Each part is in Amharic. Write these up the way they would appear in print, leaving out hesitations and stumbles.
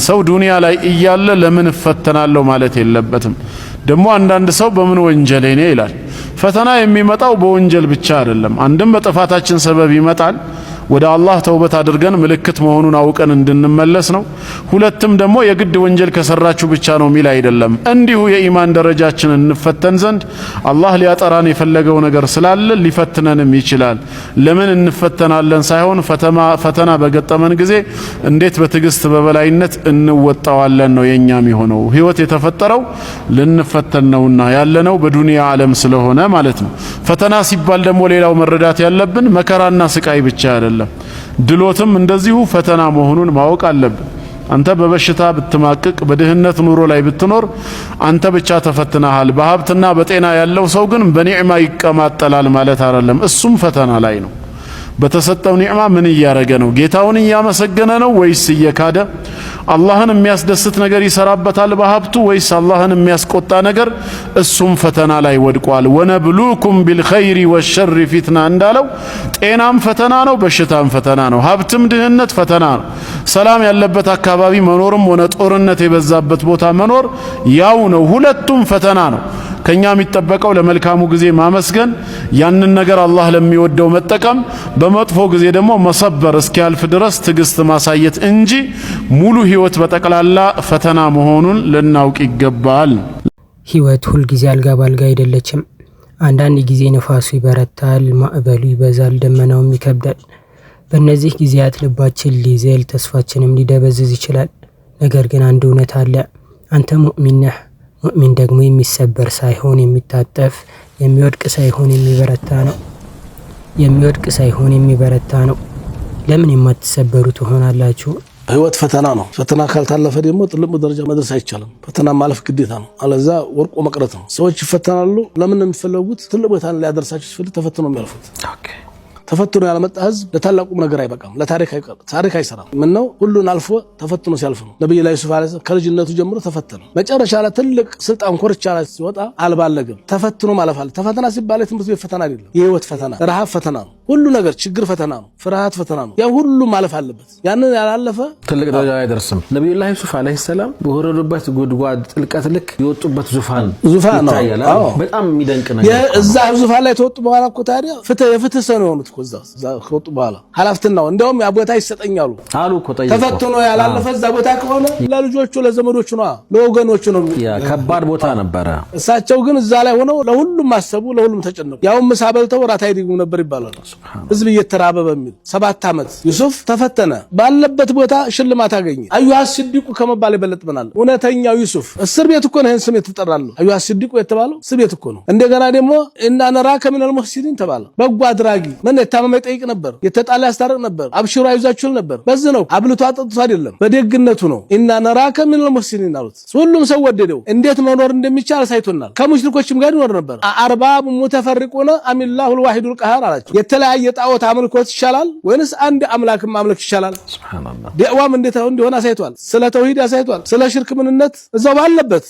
ሰው ዱንያ ላይ እያለ ለምን እፈተናለሁ ማለት የለበትም። ደግሞ አንዳንድ ሰው በምን ወንጀል ነው ይላል። ፈተና የሚመጣው በወንጀል ብቻ አይደለም። አንድም በጥፋታችን ሰበብ ይመጣል፣ ወደ አላህ ተውበት አድርገን ምልክት መሆኑን አውቀን እንድንመለስ ነው። ሁለትም ደግሞ የግድ ወንጀል ከሰራችሁ ብቻ ነው ሚል አይደለም። እንዲሁ የኢማን ደረጃችንን እንፈተን ዘንድ አላህ ሊያጠራን የፈለገው ነገር ስላለ ሊፈትነንም ይችላል። ለምን እንፈተናለን ሳይሆን ፈተና በገጠመን ጊዜ እንዴት በትዕግስት በበላይነት እንወጣዋለን ነው የኛ የሚሆነው። ህይወት የተፈጠረው ልንፈተን ነውና ያለነው በዱንያ ዓለም ስለሆነ ማለት ነው። ፈተና ሲባል ደግሞ ሌላው መረዳት ያለብን መከራና ስቃይ ብቻ አይደለም። ድሎትም እንደዚሁ ፈተና መሆኑን ማወቅ አለብን። አንተ በበሽታ ብትማቅቅ በድህነት ኑሮ ላይ ብትኖር አንተ ብቻ ተፈትነሃል። በሀብትና በጤና ያለው ሰው ግን በኒዕማ ይቀማጠላል ማለት አይደለም። እሱም ፈተና ላይ ነው። በተሰጠው ኒዕማ ምን እያረገ ነው? ጌታውን እያመሰገነ ነው ወይስ እየካደ? አላህን የሚያስደስት ነገር ይሰራበታል በሀብቱ ወይስ አላህን የሚያስቆጣ ነገር? እሱም ፈተና ላይ ወድቋል። ወነብሉኩም ቢልኸይሪ ወሸሪ ፊትና እንዳለው ጤናም ፈተና ነው፣ በሽታም ፈተና ነው፣ ሀብትም ድህነት ፈተና ነው። ሰላም ያለበት አካባቢ መኖርም ሆነ ጦርነት የበዛበት ቦታ መኖር ያው ነው። ሁለቱም ፈተና ነው። ከኛ የሚጠበቀው ለመልካሙ ጊዜ ማመስገን፣ ያንን ነገር አላህ ለሚወደው መጠቀም፣ በመጥፎ ጊዜ ደግሞ መሰበር እስኪያልፍ ድረስ ትዕግስት ማሳየት እንጂ ሙሉ ህይወት በጠቅላላ ፈተና መሆኑን ልናውቅ ይገባል። ህይወት ሁል ጊዜ አልጋ ባልጋ አይደለችም። አንዳንድ ጊዜ ነፋሱ ይበረታል፣ ማዕበሉ ይበዛል፣ ደመናውም ይከብዳል። በእነዚህ ጊዜያት ልባችን ሊዘል፣ ተስፋችንም ሊደበዝዝ ይችላል። ነገር ግን አንድ እውነት አለ። አንተ ሙእሚን ነህ። ሙእሚን ደግሞ የሚሰበር ሳይሆን የሚታጠፍ፣ የሚወድቅ ሳይሆን የሚበረታ ነው። የሚወድቅ ሳይሆን የሚበረታ ነው። ለምን የማትሰበሩ ትሆናላችሁ? ህይወት ፈተና ነው። ፈተና ካልታለፈ ደግሞ ትልቅ ደረጃ መድረስ አይቻልም። ፈተና ማለፍ ግዴታ ነው፣ አለዛ ወርቆ መቅረት ነው። ሰዎች ይፈተናሉ። ለምን ነው የሚፈለጉት? ትልቅ ቦታ ላይ ያደርሳቸው ሲፈልግ ተፈትኖ የሚያልፉት። ተፈትኖ ያለመጣ ህዝብ ለታላቁም ነገር አይበቃም፣ ለታሪክ አይሰራም። ምን ነው ሁሉን አልፎ ተፈትኖ ሲያልፍ ነው። ነብዩ ላይ ዩሱፍ አለይሂ ከልጅነቱ ጀምሮ ተፈተነ። መጨረሻ ላይ ትልቅ ስልጣን ኮርቻ ላይ ሲወጣ አልባለገም። ተፈትኖ ማለፍ አለ። ተፈተና ሲባል ትምህርት ቤት ፈተና አይደለም፣ የህይወት ፈተና፣ ረሃብ ፈተና ነው። ሁሉ ነገር ችግር ፈተና ነው፣ ፍርሃት ፈተና ነው። ያ ሁሉ ማለፍ አለበት። ያንን ያላለፈ ትልቅ ደረጃ አይደርስም። ነብዩ ላይ ዩሱፍ አለይሂ ሰላም በወረዱበት ጉድጓድ ጥልቀት ልክ የወጡበት ዙፋን ነው። በጣም የሚደንቅ ነገር እዛ ዙፋን ላይ ተወጡ በኋላ እኮ ታዲያ የፍትህ ሰው ነው የሆኑት። ከዛ ከወጡ በኋላ ሐላፍትናው እንደውም ያ ቦታ ይሰጠኛሉ አሉ እኮ ተፈትኖ ያላለፈ እዛ ቦታ ከሆነ ለልጆቹ ለዘመዶቹ ነው ለወገኖቹ ነው። ያ ከባድ ቦታ ነበረ። እሳቸው ግን እዛ ላይ ሆነው ለሁሉም አሰቡ፣ ለሁሉም ተጨነቁ። ያው ምሳ በልተው ራት አይደጉም ነበር ይባላል። ህዝብ እየተራበ በሚል 7 ዓመት ዩሱፍ ተፈተነ። ባለበት ቦታ ሽልማት አገኘ። አዩሃ ሲዲቁ ከመባል ይበልጥብናል። እውነተኛው ዩሱፍ እስር ቤት እኮ ነው ይሄን ስም የተጠራለው። አዩሃ ሲዲቁ የተባለው እስር ቤት እኮ ነው። እንደገና ደግሞ እና ነራከ ሚነል ሙህሲኒን ተባለ። በጎ አድራጊ ምን የታመመ ይጠይቅ ነበር፣ የተጣላ ያስታርቅ ነበር፣ አብሽሩ አይዟችሁ ነበር። በዚህ ነው አብልቶ አጠጥቶ አይደለም፣ በደግነቱ ነው። እና ነራከ ሚነል ሙህሲኒን አሉት። ሁሉም ሰው ወደደው። እንዴት መኖር እንደሚቻል ሳይቶናል። ከሙሽሪኮችም ጋር ይኖር ነበር። አርባብ ሙተፈሪቁነ አሚላሁል ዋሂዱል ቀሃር አላቸው። የተለያየ ጣዖት አምልኮት ይሻላል ወይንስ አንድ አምላክ ማምለክ ይሻላል? ሱብሃንአላህ። እንዴት እንደሆነ አሳይቷል። ስለ ተውሂድ አሳይቷል። ስለ ሽርክ ምንነት እዛው ባለበት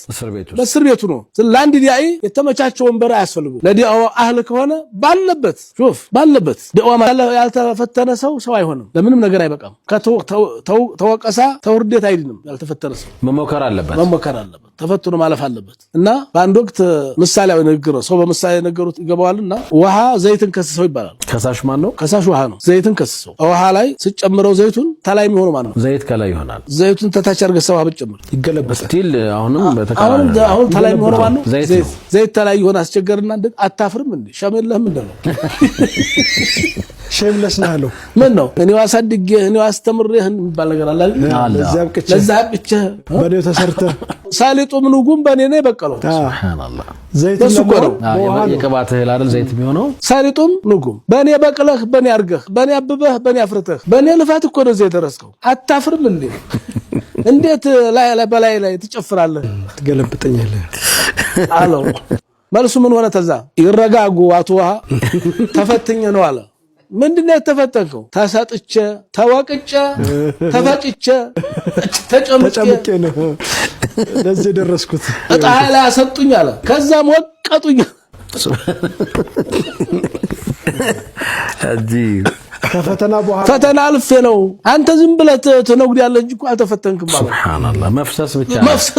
በእስር ቤቱ ነው። ለአንድ ዲያኢ የተመቻቸ ወንበር አያስፈልጉም። ለዲያው አህል ከሆነ ባለበት ሹፍ ባለበት ዲያው ያልተፈተነ ሰው አይሆንም። ለምንም ነገር አይበቃም። ተወቀሳ ተውርደት አይድንም። ያልተፈተነ ሰው መሞከር አለበት። ተፈትኖ ማለፍ አለበት። እና በአንድ ወቅት ምሳሌያዊ ንግግር ነው። ሰው በምሳሌ ነገሩት ይገባዋልና ውሃ ዘይትን ከስሰው ይባላል። ከሳሽ ማን ነው? ከሳሽ ውሃ ነው። ዘይትን ከስሰው ውሃ ላይ ስጨምረው ዘይቱን ተላይ የሚሆነው ማን ነው? ዘይት ከላይ ይሆናል። ዘይቱን ተታች አድርገህ ሰው ብትጨምር ይገለበጣል። ስቲል አሁንም አሁን ተላይ የሚሆነው ማን ነው? ዘይት ተላይ ይሆን አስቸገርና አታፍርም እንዴ? ሸመለህም እንደው ሸምለስ ነው ምን ነው? እኔው አሳድጌ እኔው አስተምሬህ የሚባል ነገር አለ አይደል? ለዛ ብቻ በኔው ተሰርተ ሳሊጡም ንጉም በኔ ነው የበቀለው። ሱብሃንአላህ። ዘይት ነው የቅባት እህል አይደል? ዘይት የሚሆነው ሳሊጡም ንጉም በኔ በቅለህ በኔ አርገህ በኔ አብበህ በኔ አፍርተህ በኔ ልፋት እኮ ነው ዘይት ደረስከው። አታፍርም እንዴ? እንዴት በላይ ላይ ትጨፍራለህ? ትገለብጠኛለህ አለው። መልሱ ምን ሆነ? ተዛ ይረጋጉ አቶ ውሃ ተፈትኘ ነው አለ። ምንድነው የተፈተንከው? ተሰጥቼ ተወቅጬ ተፈጭቼ ተጨምቄ ነው ለዚህ ደረስኩት። እጣይ ላይ አሰጡኝ አለ። ከዛም ወቀጡኝ። ከፈተና በኋላ ፈተና አልፌ ነው አንተ ዝም ብለህ ትነግዳለህ እንጂ እኮ አልተፈተንክም ማለት ሱብሃንአላህ መፍሰስ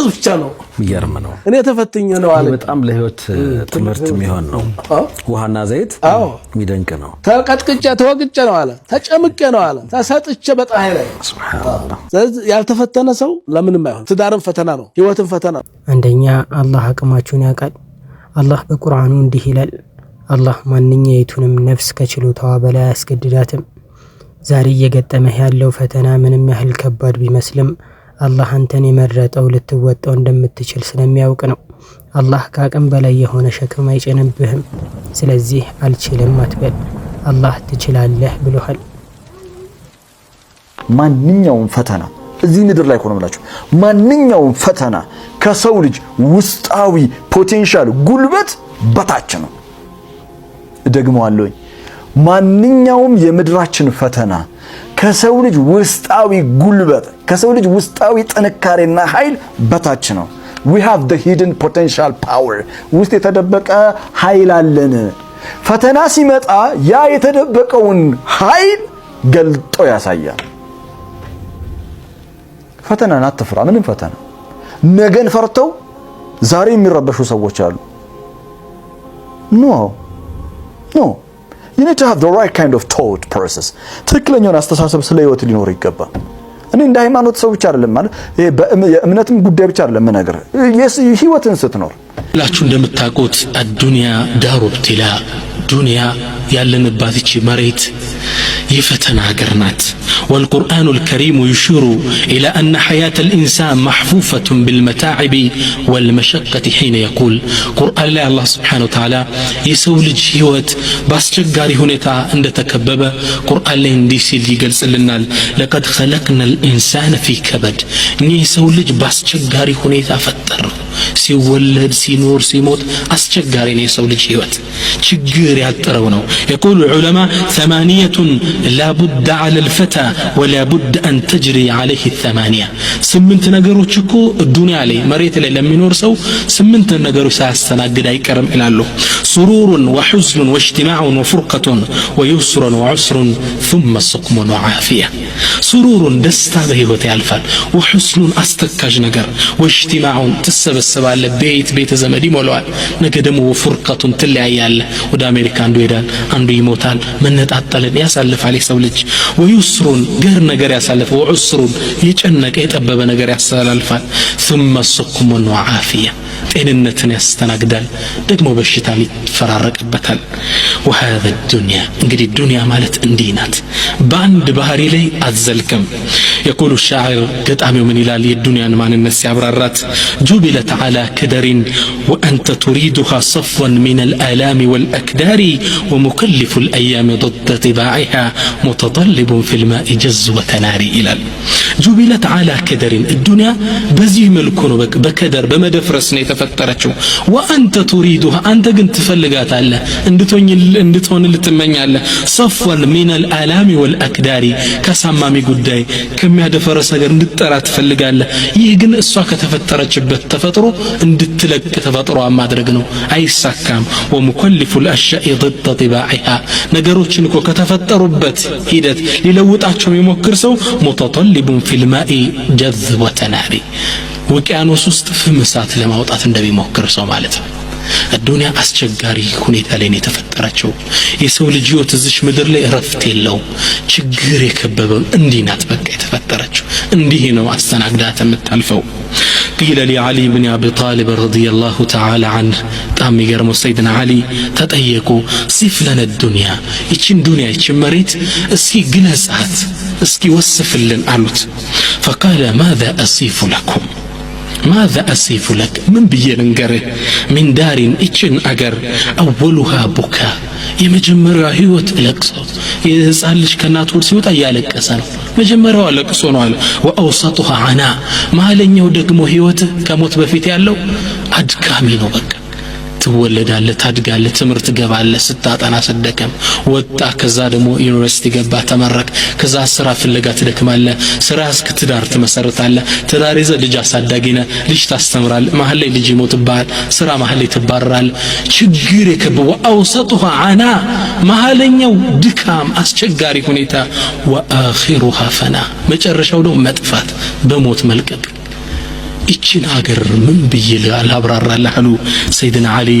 ብቻ ነው ይገርም ነው እኔ ተፈትኜ ነው አለ በጣም ለህይወት ትምህርት የሚሆን ነው ውሃና ዘይት የሚደንቅ ነው ተቀጥቅጬ ተወግጬ ነው አለ ተጨምቄ ነው አለ ተሰጥቼ በፀሐይ ላይ ሱብሃንአላህ ያልተፈተነ ሰው ለምንም አይሆን ትዳርም ፈተና ነው ህይወትም ፈተና አንደኛ አላህ አቅማችሁን ያውቃል አላህ በቁርአኑ እንዲህ ይላል አላህ ማንኛይቱንም ነፍስ ከችሎታዋ በላይ አያስገድዳትም ዛሬ እየገጠመህ ያለው ፈተና ምንም ያህል ከባድ ቢመስልም አላህ አንተን የመረጠው ልትወጣው እንደምትችል ስለሚያውቅ ነው አላህ ከአቅም በላይ የሆነ ሸክም አይጭንብህም ስለዚህ አልችልም አትበል አላህ ትችላለህ ብሎሃል ማንኛውም ፈተና እዚህ ምድር ላይ ሆኖ ብላችሁ ማንኛውም ፈተና ከሰው ልጅ ውስጣዊ ፖቴንሻል ጉልበት በታች ነው ደግሞአለሁ ማንኛውም የምድራችን ፈተና ከሰው ልጅ ውስጣዊ ጉልበት ከሰው ልጅ ውስጣዊ ጥንካሬና ኃይል በታች ነው we have the hidden potential power ውስጥ የተደበቀ ኃይል አለን ፈተና ሲመጣ ያ የተደበቀውን ኃይል ገልጦ ያሳያል ፈተናን አትፍራ ምንም ፈተና ነገን ፈርተው ዛሬ የሚረበሹ ሰዎች አሉ No, you need to have the right kind of thought process. ትክክለኛውን አስተሳሰብ ስለ ህይወት ሊኖር ይገባል። እኔ እንደ ሃይማኖት ሰው ብቻ አይደለም ማለት የእምነትም ጉዳይ ብቻ አይደለም ነገር ህይወትን ስትኖር ላችሁ እንደምታውቁት አዱንያ ዳሩ ብትላ ዱንያ ያለንባት እቺ መሬት የፈተና ሀገር ናት والقرآن الكريم يشير إلى أن حياة الإنسان محفوفة بالمتاعب والمشقة حين يقول قرآن الله سبحانه وتعالى يسول جهوت بس جاري هنتا عند تكبب قرآن الله اندي سيدي قلس لنا لقد خلقنا الإنسان في كبد يسول بس جاري هنتا فتر سيولد سينور سيموت أسجاري يسول جهوت جاري هالترونه يقول العلماء 8 لا بد على الفتى ولا بد أن تجري عليه 8 سمنت نجاروች እኮ ዱንያ ላይ መሬት ላይ ለሚኖር ሰው 8 ነገሮች ሳያስተናግድ አይቀርም ይላሉ سرور وحزن واجتماع وفرقة ويسر وعسر ثم سقم وعافية سرور دستا بهيوت ያልፋል وحزن አስተካጅ ነገር واجتماع ተሰበሰባለ ቤት ዘመድ ይሞላዋል ነገ ደግሞ وفرقة ትለያያለ ወደ አሜሪካ አንዱ ይሄዳል አንዱ ይሞታል መነጣጣልን ያሳልፋል የሰው ልጅ ويسر ገር ነገር ያሳልፈ وعسر የጨነቀ የጠበበ ነገር ያሳልፋል ثم سقم وعافية ጤንነትን ያስተናግዳል ደግሞ በሽታ ይፈራረቅበታል وهذا الدنيا እንግዲህ ዱንያ ማለት እንዲህ ናት በአንድ ባህሪ ላይ አዘልከም يقول الشاعر ገጣሚው ምን ይላል የዱንያን ማንነት ሲያብራራት جبلت على كدر وأنت تريدها صفوا من الآلام والأكدار ومكلف الأيام ضد طباعها متطلب في الماء جزوة نار ይላል جبلت على كدر الدنيا በዚህ መልኩ ነው በከደር በመደፍረስ ነው የተፈጠረችው وأنت تريدها አንተ ግን ትፈልጋታለህ እንድትሆን ልትመኛለህ صفوا من الآلام والأكدار ከሳማሚ ጉዳይ ከሚያደፈረስ ነገር እንድትጠራ ትፈልጋለህ ይህ ግን እሷ ከተፈጠረችበት ተፈጥሮ እንድትለቅ ተፈጥሮ ማድረግ ነው አይሳካም ومكلف الأشياء ضد طباعها ነገሮችን እኮ ከተፈጠሩበት ሂደት ሊለውጣቸው የሚሞክር ሰው متطلب في الماء جذوة نار ውቅያኖስ ውስጥ ፍም እሳት ለማውጣት እንደሚሞክር ሰው ማለት ነው الدنيا አስቸጋሪ ሁኔታ ላይ ነው የተፈጠረችው የሰው ልጅ ህይወት እዚህ ምድር ላይ ረፍት የለውም ችግር የከበበው እንዲህ ናት በቃ የተፈጠረችው እንዲህ ነው አስተናግዳት የምታልፈው قيل لعلي بن أبي طالب رضي الله تعالى عنه تام يرمو سيدنا علي تطيقوا صف لنا الدنيا يتشن دنيا يتشن مريت اسكي قلسات اسكي وصف لن ألوت فقال ماذا أصيف لكم ماذا أصيف لك من بيرنجره من دار إتشن أجر أولها بكاء يمجمرها هيوت لقصو يسألش كنات ورسيوت أيالك أسر مجمرها لقصو نوال وأوسطها عناء ما لن يودك مهيوت كموت بفيت يالو أدكامينو بك ትወለዳለህ፣ ታድጋለህ፣ ትምህርት ገባለህ፣ ስታጠና ስደከም ወጣ፣ ከዛ ደግሞ ዩኒቨርሲቲ ገባ፣ ተመረቅ፣ ከዛ ስራ ፍለጋ ትደክማለህ፣ ስራ እስክትዳር ትመሰርታለህ፣ ትዳር ይዘህ ልጅ አሳዳጊ ነህ፣ ልጅ ታስተምራለህ፣ መሀል ላይ ልጅ ይሞትብሃል፣ ስራ መሀል ላይ ትባረራለህ። ችግር የከበበው አውሰጡሃ አና መሀለኛው ድካም አስቸጋሪ ሁኔታ ወአኺሩሃ ፈና መጨረሻው ደግሞ መጥፋት በሞት መልቀቅ። ይችን ሀገር ምን ብዬ ላብራራልህ አሉ ሰይድና ዓሊ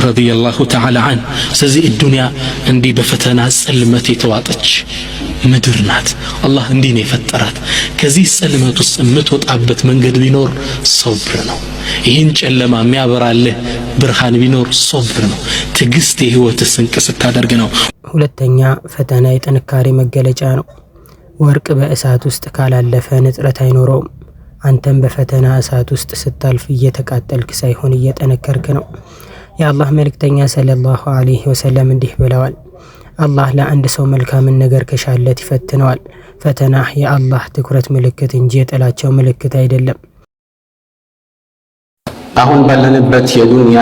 ረዲየላሁ ተዓላ ዐን። ስለዚህ ዱንያ እንዲህ በፈተና ጽልመት የተዋጠች ምድር ናት። አላህ እንዲህ ነው የፈጠራት። ከዚህ ጽልመት ውስጥ የምትወጣበት መንገድ ቢኖር ሶብር ነው። ይህን ጨለማ የሚያበራልህ ብርሃን ቢኖር ሶብር ነው። ትዕግስት የህይወት ስንቅ ስታደርግ ነው። ሁለተኛ ፈተና የጥንካሬ መገለጫ ነው። ወርቅ በእሳት ውስጥ ካላለፈ ንጥረት አይኖረውም። አንተም በፈተና እሳት ውስጥ ስታልፍ እየተቃጠልክ ሳይሆን እየጠነከርክ ነው። የአላህ መልእክተኛ ሰለላሁ ዐለይሂ ወሰለም እንዲህ ብለዋል፣ አላህ ለአንድ ሰው መልካምን ነገር ከሻለት ይፈትነዋል። ፈተናህ የአላህ ትኩረት ምልክት እንጂ የጥላቻው ምልክት አይደለም። አሁን ባለንበት የዱንያ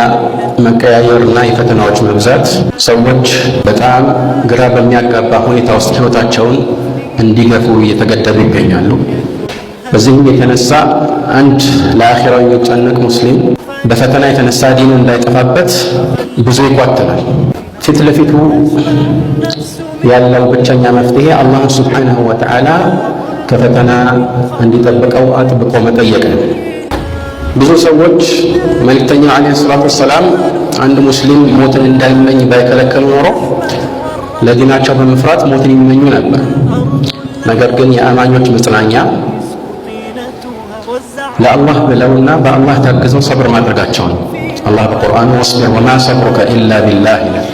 መቀያየርና የፈተናዎች መብዛት ሰዎች በጣም ግራ በሚያጋባ ሁኔታ ውስጥ ህይወታቸውን እንዲገፉ እየተገደዱ ይገኛሉ። በዚህም የተነሳ አንድ ለአኺራው የሚጨነቅ ሙስሊም በፈተና የተነሳ ዲኑ እንዳይጠፋበት ብዙ ይቋተላል። ፊት ለፊቱ ያለው ብቸኛ መፍትሄ አላህ ሱብሓነሁ ወተዓላ ከፈተና እንዲጠብቀው አጥብቆ መጠየቅ ነው። ብዙ ሰዎች መልእክተኛው ዓለይሂ ሰላቱ ወሰላም አንድ ሙስሊም ሞትን እንዳይመኝ ባይከለከሉ ኖሮ ለዲናቸው በመፍራት ሞትን ይመኙ ነበር። ነገር ግን የአማኞች መጽናኛ ለአላህ ብለውና በአላህ ታግዘው ሰብር ማድረጋቸው ነው። አላህ በቁርአኑ ወስቢር ወማ ሰብሩከ ኢላ ቢላህ ይላል።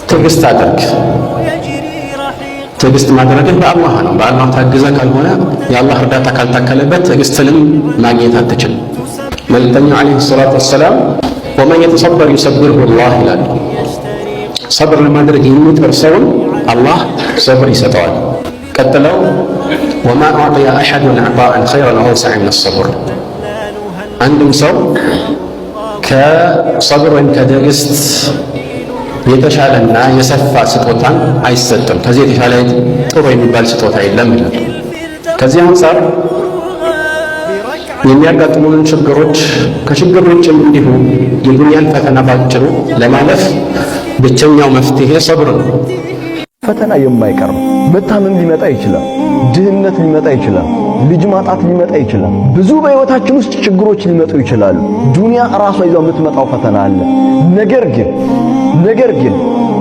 ትዕግስት አድርግ። ትዕግስት ማድረግህ በአላህ ነው። በአላህ ታግዘህ ካልሆነ የአላህ እርዳታ ካልታከለበት ትዕግስትንም ማግኘት አትችልም። መልእክተኛው ዓለይሂ ሰላቱ ወሰላም ወመን የተሰበር ዩሰብርሁ ላህ ይላሉ። ሰብር ለማድረግ የሚጥር ሰውን አላህ ሰብር ይሰጠዋል። ቀጥለው ወማ አዕጢየ አሐዱን አዕጣአን ኸይረን ወአውሰዐ ሚነ ሰብር፣ አንድም ሰው ከሰብር ወይም ከትዕግስት የተሻለና የሰፋ ስጦታን አይሰጥም። ከዚህ የተሻለ ጥሩ የሚባል ስጦታ የለም ይላል። ከዚህ አንጻር የሚያጋጥሙንን ችግሮች ከችግር ውጭም እንዲሁ የዱንያን ፈተና ባጭሩ ለማለፍ ብቸኛው መፍትሄ ሰብር ነው። ፈተና የማይቀር ነው። መታመም ሊመጣ ይችላል። ድህነት ሊመጣ ይችላል። ልጅ ማጣት ሊመጣ ይችላል። ብዙ በህይወታችን ውስጥ ችግሮች ሊመጡ ይችላሉ። ዱንያ ራሷ ይዛው የምትመጣው ፈተና አለ። ነገር ግን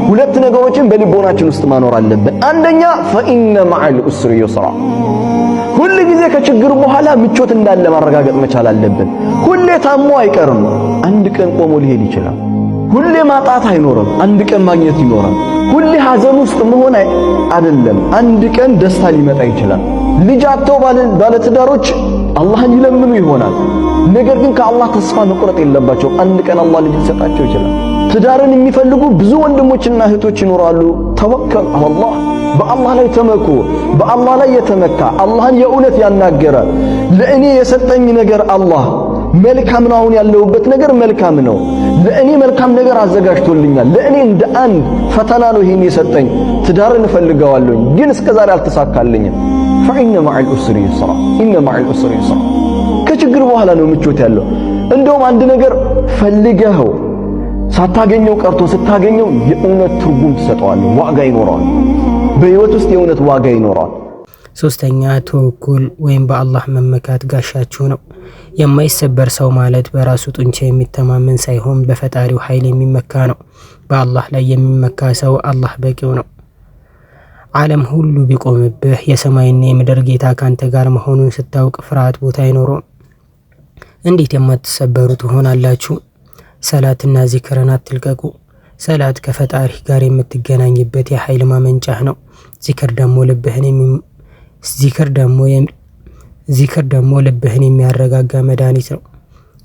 ሁለት ነገሮችን በልቦናችን ውስጥ ማኖር አለብን። አንደኛ ፈኢነ መዐል ዑስሪ ዩስራ፣ ሁል ጊዜ ከችግር በኋላ ምቾት እንዳለ ማረጋገጥ መቻል አለብን። ሁሌ ታሞ አይቀርም፣ አንድ ቀን ቆሞ ሊሄድ ይችላል። ሁሌ ማጣት አይኖርም፣ አንድ ቀን ማግኘት ይኖራል። ሁሌ ሐዘን ውስጥ መሆን አይደለም፣ አንድ ቀን ደስታ ሊመጣ ይችላል። ልጅ አጥተው ባለትዳሮች አላህን ይለምኑ ይሆናል። ነገር ግን ከአላህ ተስፋ መቁረጥ የለባቸው። አንድ ቀን አላህ ልጅ ሊሰጣቸው ይችላል። ትዳርን የሚፈልጉ ብዙ ወንድሞችና እህቶች ይኖራሉ። ተወከል አላህ፣ በአላህ ላይ ተመኩ። በአላህ ላይ የተመካ አላህን የእውነት ያናገረ ለእኔ የሰጠኝ ነገር አላህ መልካም ነው። አሁን ያለሁበት ነገር መልካም ነው። ለእኔ መልካም ነገር አዘጋጅቶልኛል። ለእኔ እንደ አንድ ፈተና ነው ይሄን የሰጠኝ። ትዳርን እፈልገዋለሁ ግን እስከዛሬ አልተሳካልኝም። ፈኢነ መዐል ዑስሪ ዩስራ፣ ኢነ መዐል ዑስሪ ዩስራ። ከችግር በኋላ ነው ምቾት ያለው። እንደውም አንድ ነገር ፈልገኸው ሳታገኘው ቀርቶ ስታገኘው የእውነት ትርጉም ትሰጠዋለህ፣ ዋጋ ይኖረዋል። በህይወት ውስጥ የእውነት ዋጋ ይኖረዋል። ሶስተኛ ተወኩል ወይም በአላህ መመካት ጋሻችሁ ነው። የማይሰበር ሰው ማለት በራሱ ጡንቻ የሚተማመን ሳይሆን በፈጣሪው ኃይል የሚመካ ነው። በአላህ ላይ የሚመካ ሰው አላህ በቂው ነው። ዓለም ሁሉ ቢቆምብህ የሰማይና የምድር ጌታ ካንተ ጋር መሆኑን ስታውቅ ፍርሃት ቦታ አይኖረውም። እንዴት የማትሰበሩ ትሆናላችሁ? ሰላትና ዚክርን አትልቀቁ። ሰላት ከፈጣሪ ጋር የምትገናኝበት የኃይል ማመንጫህ ነው። ዚክር ደግሞ ልብህን የሚያረጋጋ መድኃኒት ነው።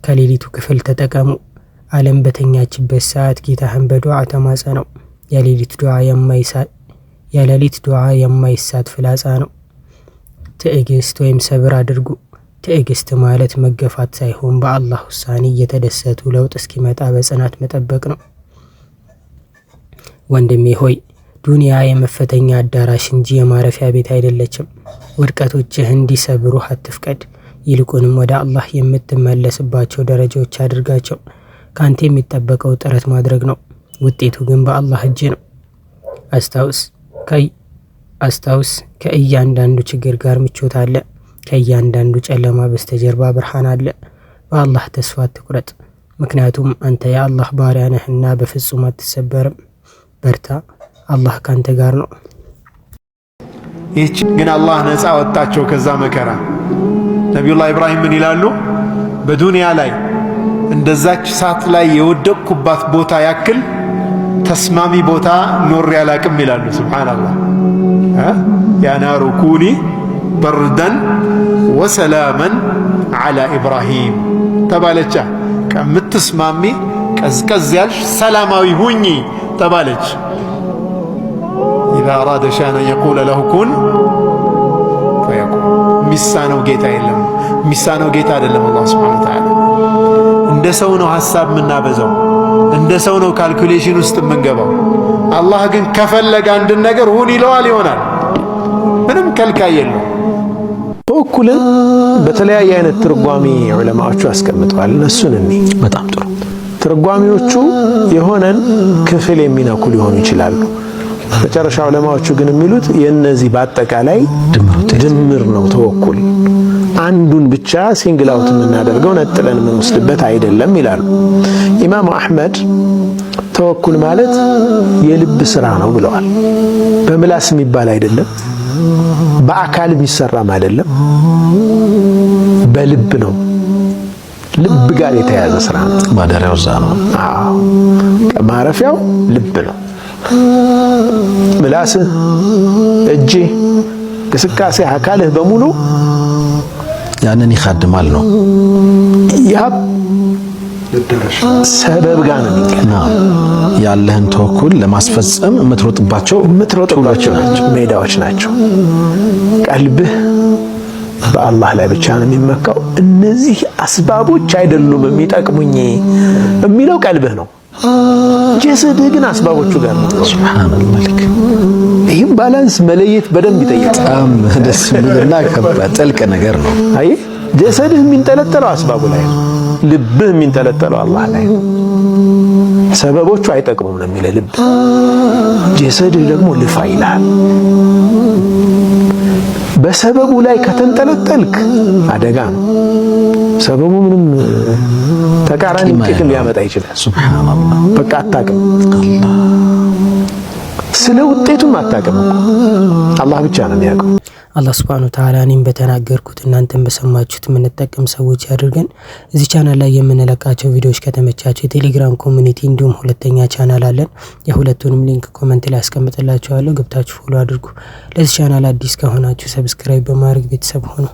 ከሌሊቱ ክፍል ተጠቀሙ። ዓለም በተኛችበት ሰዓት ጌታህን በዱዓ ተማጸነው። የሌሊት ዱዓ የማይሳት ፍላጻ ነው። ትዕግስት ወይም ሰብር አድርጉ። ትዕግስት ማለት መገፋት ሳይሆን በአላህ ውሳኔ እየተደሰቱ ለውጥ እስኪመጣ በጽናት መጠበቅ ነው። ወንድሜ ሆይ ዱንያ የመፈተኛ አዳራሽ እንጂ የማረፊያ ቤት አይደለችም። ውድቀቶችህ እንዲሰብሩህ አትፍቀድ። ይልቁንም ወደ አላህ የምትመለስባቸው ደረጃዎች አድርጋቸው። ካንተ የሚጠበቀው ጥረት ማድረግ ነው። ውጤቱ ግን በአላህ እጅ ነው። አስታውስ፣ ከእያንዳንዱ ችግር ጋር ምቾት አለ። ከእያንዳንዱ ጨለማ በስተጀርባ ብርሃን አለ። በአላህ ተስፋ አትቁረጥ፣ ምክንያቱም አንተ የአላህ ባሪያ ነህና በፍጹም አትሰበርም። በርታ፣ አላህ ካንተ ጋር ነው። ይህች ግን አላህ ነፃ ወጣቸው ከዛ መከራ። ነቢዩላህ ኢብራሂም ምን ይላሉ? በዱንያ ላይ እንደዛች እሳት ላይ የወደቅኩባት ቦታ ያክል ተስማሚ ቦታ ኖሬ አላቅም ይላሉ። ሱብሓነላህ። ያ ናሩ ኩኒ በርደን ወሰላመን ዐላ ኢብራሂም ተባለቻ። ከምትስማሚ ቀዝቀዝ ያልሽ ሰላማዊ ሁኚ ተባለች። ኢዛ አራደ ሻን አን የቁለ ለሁ ኩን ፈየኩን። ሚሳነው ጌታ የለም። ሚሳነው ጌታ አይደለም አላህ ሱብሓነሁ ወተዓላ። እንደ ሰው ነው ሐሳብ የምናበዛው፣ እንደ ሰው ነው ካልኩሌሽን ውስጥ የምንገባው። አላህ ግን ከፈለገ አንድን ነገር ሁን ይለዋል፣ ይሆናል። ምንም ከልካይ የለው። ተወኩልን በተለያየ አይነት ትርጓሜ ዑለማዎቹ አስቀምጠዋል። እነሱን በጣም ጥሩ ትርጓሜዎቹ የሆነን ክፍል የሚነኩ ሊሆኑ ይችላሉ። መጨረሻ ዑለማዎቹ ግን የሚሉት የነዚህ በአጠቃላይ ድምር ነው። ተወኩል አንዱን ብቻ ሲንግል አውት የምናደርገው ነጥለን የምንወስድበት አይደለም ይላሉ። ኢማሙ አሕመድ ተወኩል ማለት የልብ ስራ ነው ብለዋል። በምላስ የሚባል አይደለም፣ በአካል የሚሰራም አይደለም፣ በልብ ነው። ልብ ጋር የተያዘ ስራ ነው። ማደሪያው እዛ ነው። አዎ ማረፊያው ልብ ነው። ምላስህ፣ እጅህ፣ እንቅስቃሴ አካልህ በሙሉ ያንን ይखाድማል ነው። ያ ሰበብ ጋር ነው የሚገናው። ያለህን ተወኩል ለማስፈጸም የምትሮጥባቸው ሜዳዎች ናቸው። ቀልብህ በአላህ ላይ ብቻ ነው የሚመካው። እነዚህ አስባቦች አይደሉም የሚጠቅሙኝ የሚለው ቀልብህ ነው። ጀሰድህ ግን አስባቦቹ ጋር ነው። ሱብሃነል መሊክ። ይህም ባላንስ መለየት በደንብ ይጠይቃል። በጣም ደስ የሚልና ጥልቅ ነገር ነው። አይ ጀሰድህ የሚንጠለጠለው አስባቡ ላይ ነው። ልብህ የሚንጠለጠለው አላህ ላይ ነው። ሰበቦቹ አይጠቅሙም ነው የሚለው ልብ። ጀሰድህ ደግሞ ልፋ ይላል። በሰበቡ ላይ ከተንጠለጠልክ አደጋ ነው። ሰበቡ ምንም ተቃራኒ ጥቅም ሊያመጣ ይችላል። ሱብሃንአላህ። በቃ አታውቅም፣ ስለ ውጤቱም አታውቅም። አላህ ብቻ ነው የሚያውቀው። አላህ ሱብሓነሁ ወተዓላ እኔም በተናገርኩት እናንተም በሰማችሁት የምንጠቀም ሰዎች ያድርገን። እዚህ ቻናል ላይ የምንለቃቸው ቪዲዮዎች ከተመቻችሁ የቴሌግራም ኮሚኒቲ እንዲሁም ሁለተኛ ቻናል አለን። የሁለቱንም ሊንክ ኮሜንት ላይ አስቀምጥላችኋለሁ። ገብታችሁ ፎሎ አድርጉ። ለዚህ ቻናል አዲስ ከሆናችሁ ሰብስክራይብ በማድረግ ቤተሰብ ሆኑ።